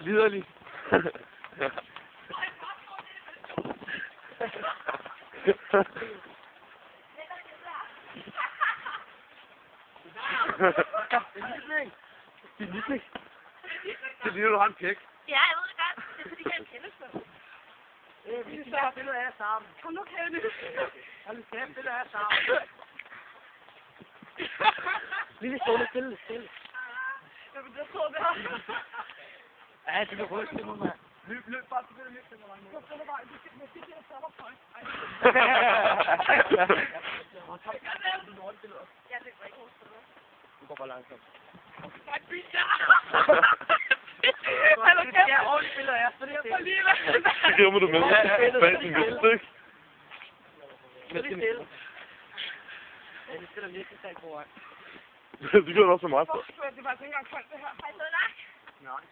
Liderlig. Din lysning. Det ligner, du har en pæk. Ja, jeg ved det godt. Det er fordi, jeg er en kæmpe. Vi skal have billeder af jer sammen. Kom nu, Kenneth. Hold nu kæft, billeder af jer sammen. Lille stille. Jamen, det så der. Ja, du kan ryste det nu, mand. Løb bare til det, løb til mig. Jeg føler bare, at jeg skal til at tage mig på. Jeg fik ikke hovedet på det. Du går bare langsomt. Nej, pizza! Hallo, kæft! Ja, ordentligt billeder af jer. Så det er For lige hvad? Det gemmer du med. Bag din venstre, ikke? Så det er stille. Ja, det skal der virkelig tage på vej. Det gør du også så meget for. Det var faktisk ikke engang koldt, det her. Hej, så lagt. Nej.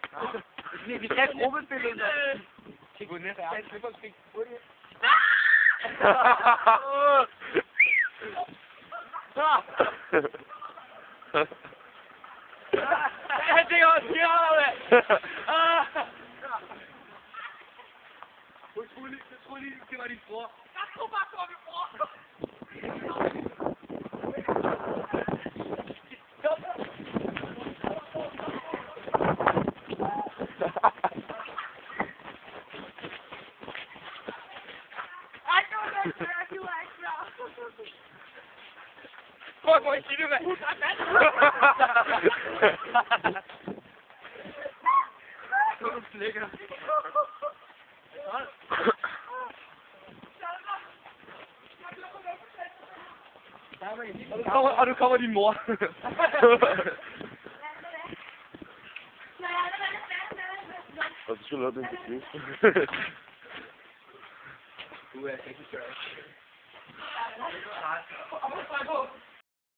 Vi skal have gruppebilleder. Kig ud næste ærne. Det går fint. Det er også skrevet. Jeg troede lige, det var din bror. Jeg tror bare, det var min bror. Ej, det var det. Jeg gider ikke mere. Prøv at gå i kilo, mand. Du flækker. Og du kommer din mor. Og så skal du have den til Du er ikke klar.